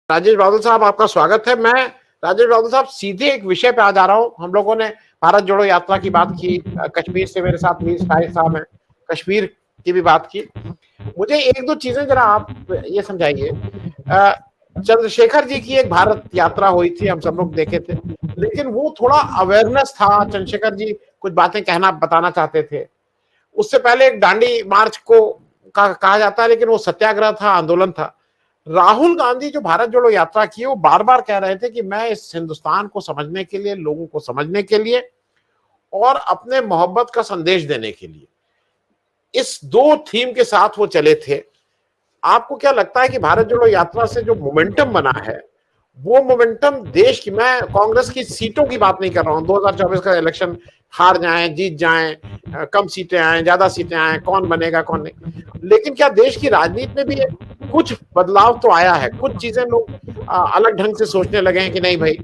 राजेश बादल साहब, आपका स्वागत है। मैं राजेश बादल साहब सीधे एक विषय पे आ जा रहा हूँ। हम लोगों ने भारत जोड़ो यात्रा की बात की, कश्मीर से मेरे साथ मीर साहिब साहब हैं, कश्मीर की भी बात की। मुझे एक दो चीजें जरा आप ये समझाइए। चंद्रशेखर जी की एक भारत यात्रा हुई थी, हम सब लोग देखे थे, लेकिन वो थोड़ा अवेयरनेस था। चंद्रशेखर जी कुछ बातें कहना बताना चाहते थे। उससे पहले एक दांडी मार्च को कहा जाता है, लेकिन वो सत्याग्रह था, आंदोलन था। राहुल गांधी जो भारत जोड़ो यात्रा की, वो बार बार कह रहे थे कि मैं इस हिंदुस्तान को समझने के लिए, लोगों को समझने के लिए और अपने मोहब्बत का संदेश देने के लिए, इस दो थीम के साथ वो चले थे। आपको क्या लगता है कि भारत जोड़ो यात्रा से जो मोमेंटम बना है, वो मोमेंटम देश की, मैं कांग्रेस की सीटों की बात नहीं कर रहा हूं, 2024 का इलेक्शन हार जाएं, जीत जाएं, कम सीटें आए, ज्यादा सीटें आए, कौन बनेगा कौन नहीं, लेकिन क्या देश की राजनीति में भी कुछ बदलाव तो आया है? कुछ चीजें लोग अलग ढंग से सोचने लगे हैं कि नहीं भाई,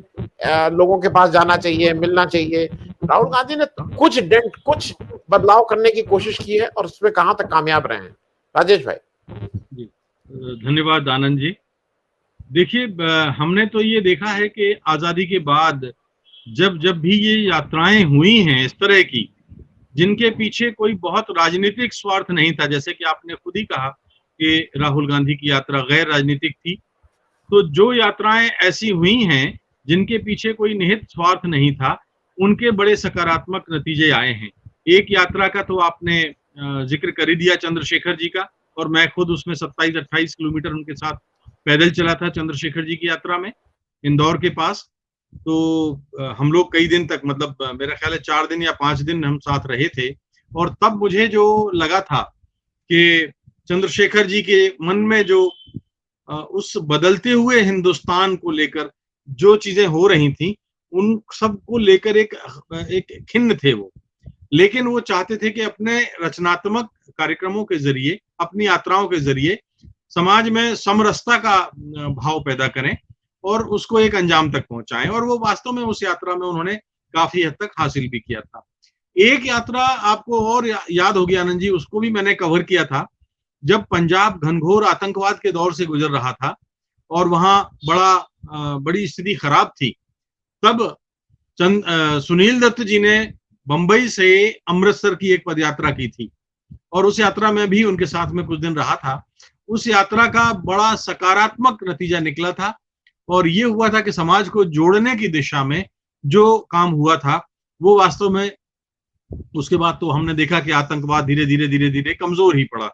लोगों के पास जाना चाहिए, मिलना चाहिए। राहुल गांधी ने कुछ बदलाव करने की कोशिश की है और उसमें कहां तक कामयाब रहे हैं? राजेश भाई जी, धन्यवाद आनंद जी। देखिए, हमने तो ये देखा है कि आजादी के बाद जब जब भी ये यात्राएं हुई हैं इस तरह की, जिनके पीछे कोई बहुत राजनीतिक स्वार्थ नहीं था, जैसे कि आपने खुद ही कहा कि राहुल गांधी की यात्रा गैर राजनीतिक थी, तो जो यात्राएं ऐसी हुई हैं जिनके पीछे कोई निहित स्वार्थ नहीं था, उनके बड़े सकारात्मक नतीजे आए हैं। एक यात्रा का तो आपने जिक्र कर ही दिया, चंद्रशेखर जी का, और मैं खुद उसमें 27-28 किलोमीटर उनके साथ पैदल चला था चंद्रशेखर जी की यात्रा में, इंदौर के पास। तो हम लोग कई दिन तक, मतलब मेरा ख्याल है 4 दिन या 5 दिन हम साथ रहे थे। और तब मुझे जो लगा था कि चंद्रशेखर जी के मन में जो उस बदलते हुए हिंदुस्तान को लेकर जो चीजें हो रही थी, उन सब को लेकर एक खिन्न थे वो। लेकिन वो चाहते थे कि अपने रचनात्मक कार्यक्रमों के जरिए, अपनी यात्राओं के जरिए समाज में समरसता का भाव पैदा करें और उसको एक अंजाम तक पहुंचाएं, और वो वास्तव में उस यात्रा में उन्होंने काफी हद तक हासिल भी किया था। एक यात्रा आपको और याद होगी आनंद जी, उसको भी मैंने कवर किया था, जब पंजाब घनघोर आतंकवाद के दौर से गुजर रहा था और वहां बड़ी स्थिति खराब थी। तब सुनील दत्त जी ने बंबई से अमृतसर की एक पदयात्रा की थी, और उस यात्रा में भी उनके साथ में कुछ दिन रहा था। उस यात्रा का बड़ा सकारात्मक नतीजा निकला था, और ये हुआ था कि समाज को जोड़ने की दिशा में जो काम हुआ था, वो वास्तव में उसके बाद तो हमने देखा कि आतंकवाद धीरे धीरे कमजोर ही पड़ा।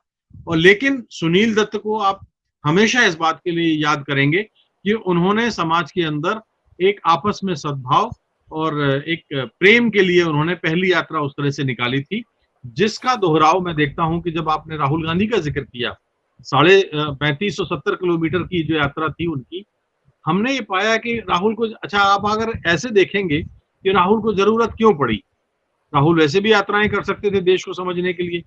और लेकिन सुनील दत्त को आप हमेशा इस बात के लिए याद करेंगे कि उन्होंने समाज के अंदर एक आपस में सद्भाव और एक प्रेम के लिए उन्होंने पहली यात्रा उस तरह से निकाली थी, जिसका दोहराव मैं देखता हूं कि जब आपने राहुल गांधी का जिक्र किया, 3570 किलोमीटर की जो यात्रा थी उनकी, हमने ये पाया कि राहुल को, अच्छा आप अगर ऐसे देखेंगे कि राहुल को जरूरत क्यों पड़ी, राहुल वैसे भी यात्राएं कर सकते थे देश को समझने के लिए,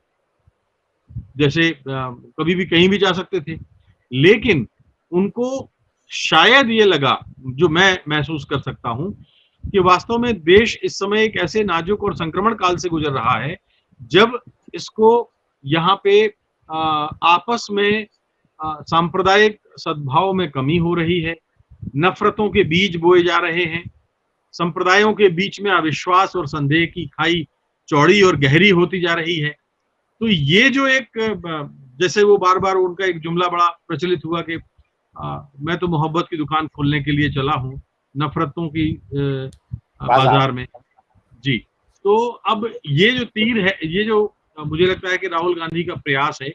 जैसे कभी भी कहीं भी जा सकते थे, लेकिन उनको शायद ये लगा, जो मैं महसूस कर सकता हूं, कि वास्तव में देश इस समय एक ऐसे नाजुक और संक्रमण काल से गुजर रहा है जब इसको यहाँ पे आपस में सांप्रदायिक सद्भाव में कमी हो रही है, नफरतों के बीज बोए जा रहे हैं, संप्रदायों के बीच में अविश्वास और संदेह की खाई चौड़ी और गहरी होती जा रही है। तो ये जो एक, जैसे वो बार बार उनका एक जुमला बड़ा प्रचलित हुआ कि मैं तो मोहब्बत की दुकान खोलने के लिए चला हूं नफरतों की बाजार में। जी, तो अब ये जो तीर है, ये जो मुझे लगता है कि राहुल गांधी का प्रयास है,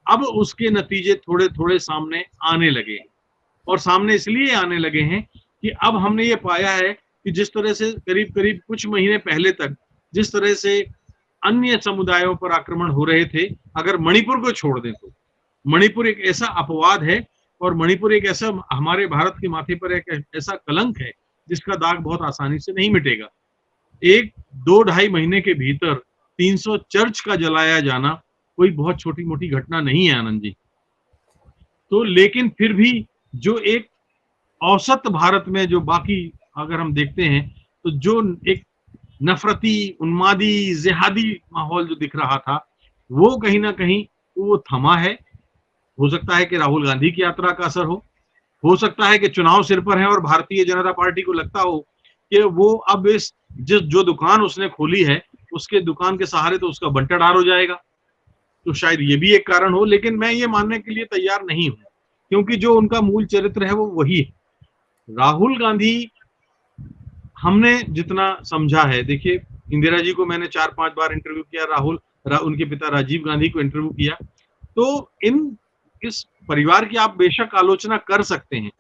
अब उसके नतीजे थोड़े थोड़े सामने आने लगे हैं। और सामने इसलिए आने लगे हैं कि अब हमने ये पाया है कि जिस तरह से करीब करीब कुछ महीने पहले तक जिस तरह से अन्य समुदायों पर आक्रमण हो रहे थे, अगर मणिपुर को छोड़ दें तो मणिपुर एक ऐसा अपवाद है, और मणिपुर एक ऐसा, हमारे भारत के माथे पर एक ऐसा कलंक है जिसका दाग बहुत आसानी से नहीं मिटेगा। 1-2-2.5 महीने के भीतर 300 चर्च का जलाया जाना कोई बहुत छोटी मोटी घटना नहीं है आनंद जी। तो लेकिन फिर भी जो एक औसत भारत में जो बाकी अगर हम देखते हैं, तो जो एक नफरती, उन्मादी, जिहादी माहौल जो दिख रहा था, वो कहीं ना कहीं वो थमा है। हो सकता है कि राहुल गांधी की यात्रा का असर हो, हो सकता है कि चुनाव सिर पर है और भारतीय जनता पार्टी को लगता हो कि वो अब इस जो दुकान उसने खोली है उसके दुकान के सहारे तो उसका बंटाढार हो जाएगा। तो शायद ये भी एक कारण हो, लेकिन मैं ये मानने के लिए तैयार नहीं हूं, क्योंकि जो उनका मूल चरित्र है वो वही है। राहुल गांधी हमने जितना समझा है, देखिए इंदिरा जी को मैंने 4-5 बार इंटरव्यू किया, उनके पिता राजीव गांधी को इंटरव्यू किया, तो इस परिवार की आप बेशक आलोचना कर सकते हैं,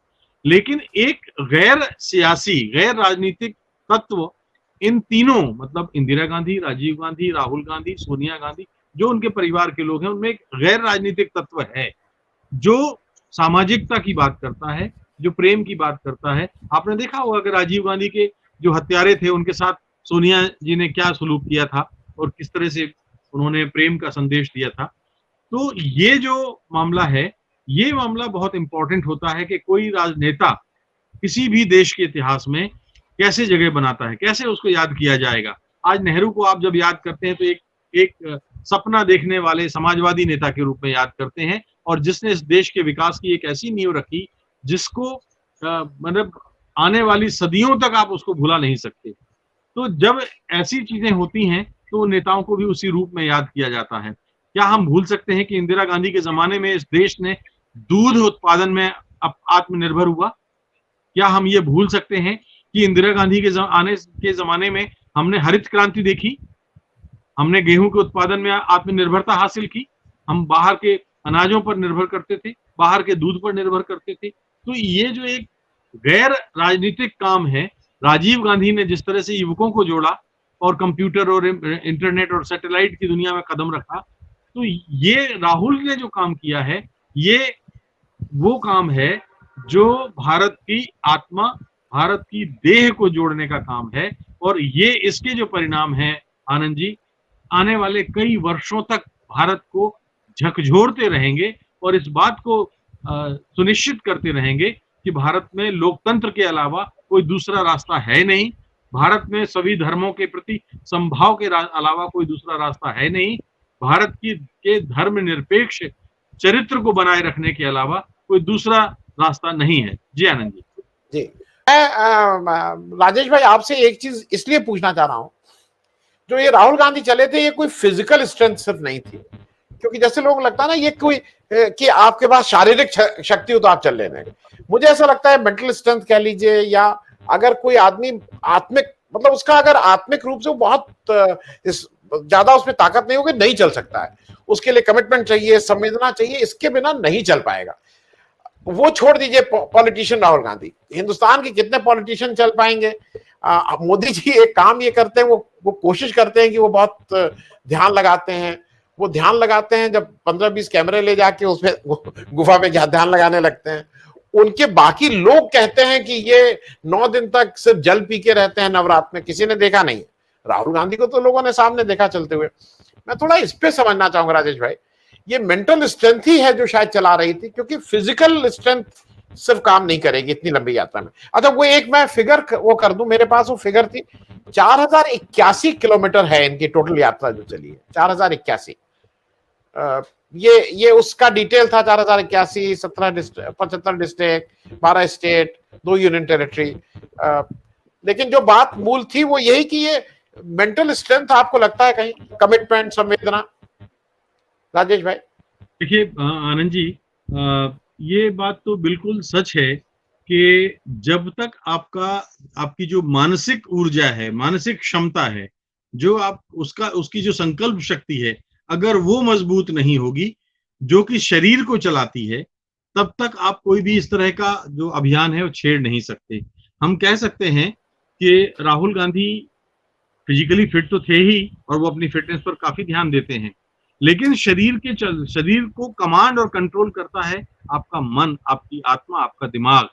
लेकिन एक गैर सियासी, गैर राजनीतिक तत्व इन तीनों, मतलब इंदिरा गांधी, राजीव गांधी, राहुल गांधी, सोनिया गांधी, जो उनके परिवार के लोग हैं, उनमें एक गैर राजनीतिक तत्व है जो सामाजिकता की बात करता है, जो प्रेम की बात करता है। आपने देखा होगा कि राजीव गांधी के जो हत्यारे थे उनके साथ सोनिया जी ने क्या सलूक किया था और किस तरह से उन्होंने प्रेम का संदेश दिया था। तो ये जो मामला है, ये मामला बहुत इंपॉर्टेंट होता है कि कोई राजनेता किसी भी देश के इतिहास में कैसे जगह बनाता है, कैसे उसको याद किया जाएगा। आज नेहरू को आप जब याद करते हैं तो एक सपना देखने वाले समाजवादी नेता के रूप में याद करते हैं, और जिसने इस देश के विकास की एक ऐसी नींव रखी जिसको मतलब आने वाली सदियों तक आप उसको भुला नहीं सकते। तो जब ऐसी चीजें होती हैं तो नेताओं को भी उसी रूप में याद किया जाता है। क्या हम भूल सकते हैं कि इंदिरा गांधी के जमाने में इस देश ने दूध उत्पादन में आत्मनिर्भर हुआ? क्या हम ये भूल सकते हैं कि इंदिरा गांधी के आने के जमाने में हमने हरित क्रांति देखी, हमने गेहूं के उत्पादन में आत्मनिर्भरता हासिल की, हम बाहर के अनाजों पर निर्भर करते थे, बाहर के दूध पर निर्भर करते थे। तो ये जो एक गैर राजनीतिक काम है, राजीव गांधी ने जिस तरह से युवकों को जोड़ा और कंप्यूटर और इंटरनेट और सैटेलाइट की दुनिया में कदम रखा, तो ये राहुल ने जो काम किया है, ये वो काम है जो भारत की आत्मा, भारत की देह को जोड़ने का काम है। और ये इसके जो परिणाम है आनंद जी, आने वाले कई वर्षों तक भारत को झकझोरते रहेंगे और इस बात को सुनिश्चित करते रहेंगे कि भारत में लोकतंत्र के अलावा कोई दूसरा रास्ता है नहीं, भारत में सभी धर्मों के प्रति समभाव के अलावा कोई दूसरा रास्ता है नहीं, भारत के धर्मनिरपेक्ष चरित्र को बनाए रखने के अलावा कोई दूसरा रास्ता नहीं है। जी आनंद जी। जी, मैं राजेश भाई आपसे एक चीज इसलिए पूछना चाह रहा हूं, जो ये राहुल गांधी चले थे, ये कोई फिजिकल स्ट्रेंथ सिर्फ नहीं थी, क्योंकि जैसे लोगों को लगता है ना ये कोई कि आपके पास शारीरिक शक्ति हो तो आप चल लेने, मुझे ऐसा लगता है मेंटल स्ट्रेंथ कह लीजिए, या अगर कोई आदमी आत्मिक, मतलब उसका अगर आत्मिक रूप से बहुत ज्यादा उसमें ताकत नहीं होगी, नहीं चल सकता है, उसके लिए कमिटमेंट चाहिए, संवेदना चाहिए, इसके बिना नहीं चल पाएगा। वो छोड़ दीजिए पॉलिटिशियन राहुल गांधी, हिंदुस्तान के कितने पॉलिटिशियन चल पाएंगे? मोदी जी एक काम ये करते हैं, वो कोशिश करते हैं कि वो बहुत ध्यान लगाते हैं, जब 15-20 कैमरे ले जाके उसमें गुफा में ध्यान लगाने लगते हैं। उनके बाकी लोग कहते हैं कि ये 9 दिन तक सिर्फ जल पी के रहते हैं नवरात्र में, किसी ने देखा नहीं। राहुल गांधी को तो लोगों ने सामने देखा चलते हुए। मैं थोड़ा इस पे समझना चाहूंगा राजेश भाई, ये मेंटल स्ट्रेंथ ही है जो शायद चला रही थी, क्योंकि फिजिकल स्ट्रेंथ सिर्फ काम नहीं करेगी इतनी लंबी यात्रा में। अच्छा, वो एक मैं फिगर वो कर दूं, मेरे पास वो फिगर थी, 4081 किलोमीटर है इनकी टोटल यात्रा जो चली है, 4081। ये उसका डिटेल था, 4081, 75 डिस्ट्रिक्ट, 12 स्टेट, 2 यूनियन टेरिटरी। लेकिन जो बात मूल थी वो यही कि ये मेंटल स्ट्रेंथ आपको लगता है कहीं, कमिटमेंट, संवेदना, राजेश भाई? देखिए आनंद जी, ये बात तो बिल्कुल सच है कि जब तक आपकी जो मानसिक ऊर्जा है, मानसिक क्षमता है, जो आप उसकी जो संकल्प शक्ति है, अगर वो मजबूत नहीं होगी, जो कि शरीर को चलाती है, तब तक आप कोई भी इस तरह का जो अभियान है वो छेड़ नहीं सकते। हम कह सकते हैं कि राहुल गांधी फिजिकली फिट तो थे ही और वो अपनी फिटनेस पर काफी ध्यान देते हैं, लेकिन शरीर को कमांड और कंट्रोल करता है आपका मन, आपकी आत्मा, आपका दिमाग।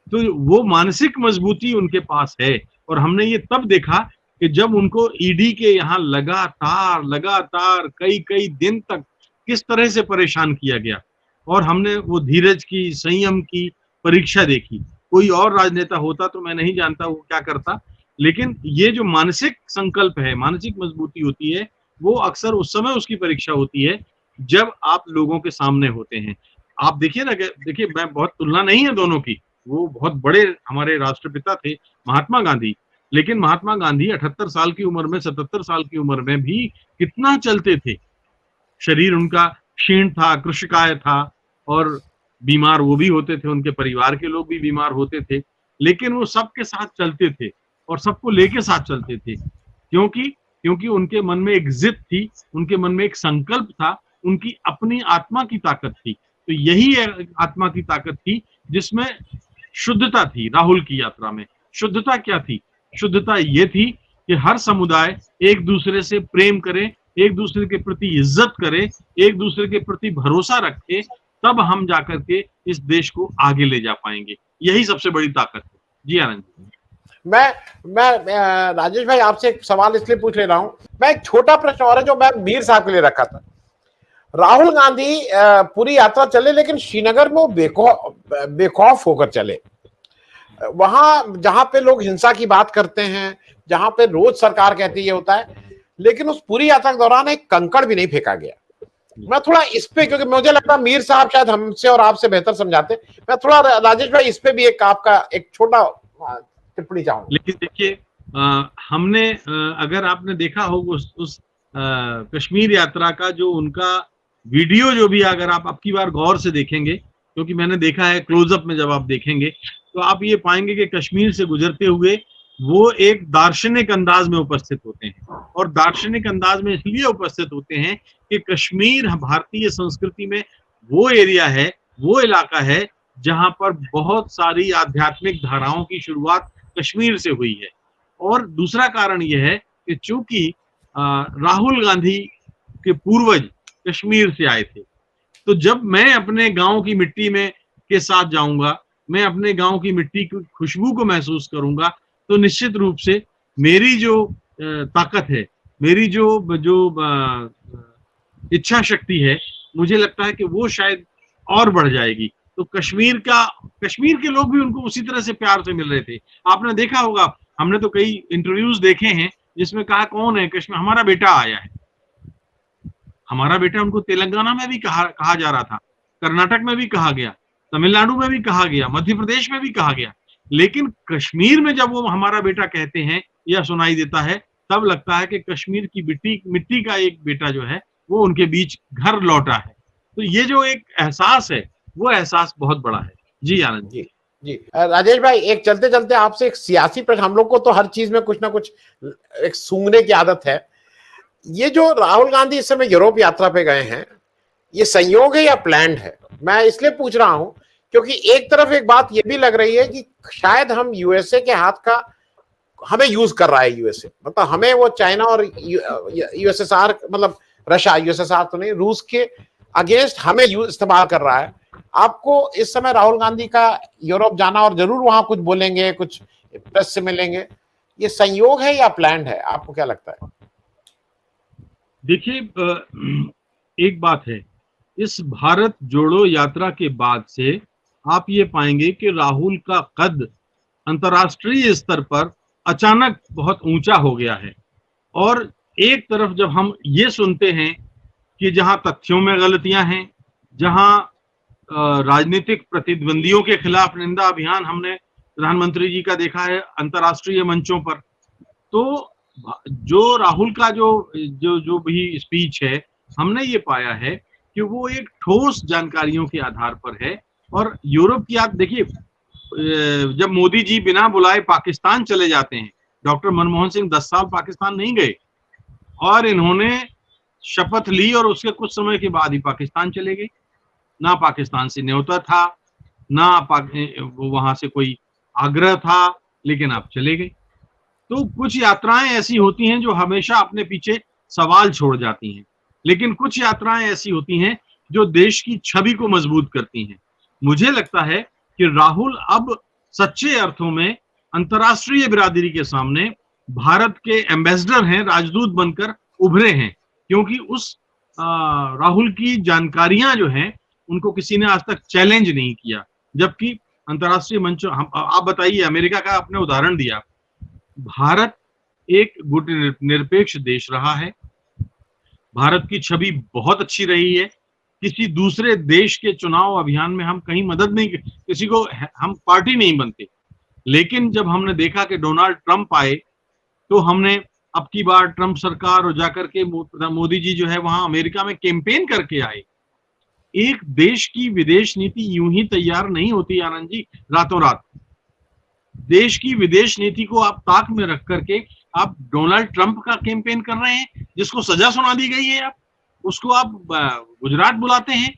तो वो मानसिक मजबूती उनके पास है। और हमने ये तब देखा कि जब उनको ईडी के यहाँ लगातार कई दिन तक किस तरह से परेशान किया गया, और हमने वो धीरज की, संयम की परीक्षा देखी। कोई और राजनेता होता तो मैं नहीं जानता वो क्या करता, लेकिन ये जो मानसिक संकल्प है, मानसिक मजबूती होती है, वो अक्सर उस समय उसकी परीक्षा होती है जब आप लोगों के सामने होते हैं। आप देखिए ना, देखिए मैं बहुत तुलना नहीं है दोनों की, वो बहुत बड़े हमारे राष्ट्रपिता थे महात्मा गांधी, लेकिन महात्मा गांधी 78 साल की उम्र में, 77 साल की उम्र में भी कितना चलते थे। शरीर उनका क्षीण था, कृशकाय था और बीमार वो भी होते थे, उनके परिवार के लोग भी बीमार होते थे, लेकिन वो सबके साथ चलते थे और सबको लेके साथ चलते थे। क्योंकि क्योंकि उनके मन में एक जिद थी, उनके मन में एक संकल्प था, उनकी अपनी आत्मा की ताकत थी। तो यही आत्मा की ताकत थी जिसमें शुद्धता थी। राहुल की यात्रा में शुद्धता क्या थी? शुद्धता ये थी कि हर समुदाय एक दूसरे से प्रेम करे, एक दूसरे के प्रति इज्जत करे, एक दूसरे के प्रति भरोसा रखे, तब हम जाकर के इस देश को आगे ले जा पाएंगे। यही सबसे बड़ी ताकत है। जी आनंद जी। मैं राजेश भाई आपसे एक सवाल इसलिए पूछ ले रहा हूं, मैं एक छोटा प्रश्न और है जो मैं मीर साहब के लिए रखा था। राहुल गांधी पूरी यात्रा चले, लेकिन श्रीनगर में वो बेखौफ होकर चले। वहां जहां पे लोग हिंसा की बात करते हैं, जहां पे रोज सरकार कहती है होता है, लेकिन उस पूरी यात्रा के दौरान एक कंकड़ भी नहीं फेंका गया। मैं थोड़ा इस पे, क्योंकि मुझे लगता है मीर साहब शायद हमसे और आपसे बेहतर समझाते, मैं थोड़ा राजेश भाई इस पे भी एक आपका एक छोटा टिप्पणी चाहूंगा। लेकिन देखिए, हमने अगर आपने देखा हो उस कश्मीर यात्रा का जो उनका वीडियो जो भी, अगर आप अब की बार गौर से देखेंगे, क्योंकि मैंने देखा है क्लोजअप में, जब आप देखेंगे तो आप ये पाएंगे कि कश्मीर से गुजरते हुए वो एक दार्शनिक अंदाज में उपस्थित होते हैं। और दार्शनिक अंदाज में इसलिए उपस्थित होते हैं कि कश्मीर भारतीय संस्कृति में वो एरिया है, वो इलाका है जहां पर बहुत सारी आध्यात्मिक धाराओं की शुरुआत कश्मीर से हुई है। और दूसरा कारण यह है कि चूंकि राहुल गांधी के पूर्वज कश्मीर से आए थे, तो जब मैं अपने गांव की मिट्टी में के साथ जाऊंगा, मैं अपने गांव की मिट्टी की खुशबू को महसूस करूंगा, तो निश्चित रूप से मेरी जो ताकत है, मेरी जो इच्छा शक्ति है, मुझे लगता है कि वो शायद और बढ़ जाएगी। तो कश्मीर के लोग भी उनको उसी तरह से प्यार से मिल रहे थे। आपने देखा होगा, हमने तो कई इंटरव्यूज देखे हैं जिसमें कहा कौन है कश्मीर, हमारा बेटा आया है, हमारा बेटा। उनको तेलंगाना में भी कहा जा रहा था, कर्नाटक में भी कहा गया, तमिलनाडु में भी कहा गया, मध्य प्रदेश में भी कहा गया, लेकिन कश्मीर में जब वो हमारा बेटा कहते हैं या सुनाई देता है, तब लगता है कि कश्मीर की मिट्टी का एक बेटा जो है वो उनके बीच घर लौटा है। तो ये जो एक एहसास है, वो एहसास बहुत बड़ा है। जी आनंद जी जी। राजेश भाई, एक चलते चलते आपसे एक सियासी प्रश्न, हम लोग को तो हर चीज में कुछ ना कुछ एक सूंघने की आदत है। ये जो राहुल गांधी इस समय यूरोप यात्रा पे गए हैं, ये संयोग है या प्लान्ड है? मैं इसलिए पूछ रहा हूं क्योंकि एक तरफ एक बात ये भी लग रही है कि शायद हम यूएसए के हाथ का, हमें यूज कर रहा है यूएसए, मतलब हमें वो चाइना और यूएसएसआर, मतलब रशिया, यूएसएसआर तो नहीं, रूस के अगेंस्ट हमें इस्तेमाल कर रहा है। आपको इस समय राहुल गांधी का यूरोप जाना, और जरूर वहां कुछ बोलेंगे, कुछ प्रेस से मिलेंगे, ये संयोग है या प्लान्ड है? आपको क्या लगता है? देखिए, एक बात है, इस भारत जोड़ो यात्रा के बाद से आप ये पाएंगे कि राहुल का कद अंतर्राष्ट्रीय स्तर पर अचानक बहुत ऊंचा हो गया है। और एक तरफ जब हम ये सुनते हैं कि जहां तथ्यों में गलतियां हैं, जहां राजनीतिक प्रतिद्वंदियों के खिलाफ निंदा अभियान हमने प्रधानमंत्री जी का देखा है अंतर्राष्ट्रीय मंचों पर, तो जो राहुल का जो भी स्पीच है, हमने ये पाया है कि वो एक ठोस जानकारियों के आधार पर है। और यूरोप की आप देखिए, जब मोदी जी बिना बुलाए पाकिस्तान चले जाते हैं, डॉक्टर मनमोहन सिंह 10 साल पाकिस्तान नहीं गए, और इन्होंने शपथ ली और उसके कुछ समय के बाद ही पाकिस्तान चले गए। ना पाकिस्तान से न्योता था, ना वहां से कोई आग्रह था, लेकिन आप चले गए। तो कुछ यात्राएं ऐसी होती हैं जो हमेशा अपने पीछे सवाल छोड़ जाती हैं, लेकिन कुछ यात्राएं ऐसी होती हैं जो देश की छवि को मजबूत करती हैं। मुझे लगता है कि राहुल अब सच्चे अर्थों में अंतर्राष्ट्रीय बिरादरी के सामने भारत के एम्बेसडर हैं, राजदूत बनकर उभरे हैं, क्योंकि उस राहुल की जानकारियां जो हैं उनको किसी ने आज तक चैलेंज नहीं किया। जबकि अंतर्राष्ट्रीय मंचों, आप बताइए, अमेरिका का आपने उदाहरण दिया, भारत एक गुटनिरपेक्ष देश रहा है, भारत की छवि बहुत अच्छी रही है, किसी दूसरे देश के चुनाव अभियान में हम कहीं मदद नहीं, किसी को हम पार्टी नहीं बनते। लेकिन जब हमने देखा कि डोनाल्ड ट्रंप आए तो हमने अब की बार ट्रंप सरकार और जाकर के मोदी जी जो है वहां अमेरिका में कैंपेन करके आए। एक देश की विदेश नीति यूं ही तैयार नहीं होती आनंद जी, रातों रात। देश की विदेश नीति को आप ताक में रख करके आप डोनाल्ड ट्रंप का कैंपेन कर रहे हैं, जिसको सजा सुना दी गई है, आप उसको आप गुजरात बुलाते हैं।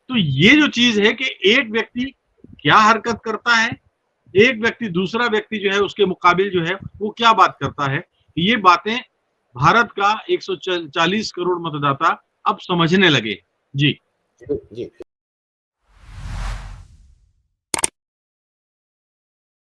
तो ये जो चीज है कि एक व्यक्ति क्या हरकत करता है, एक व्यक्ति दूसरा व्यक्ति जो है उसके मुकाबिल जो है वो क्या बात करता है, ये बातें भारत का 140 करोड़ मतदाता अब समझने लगे। जी जी।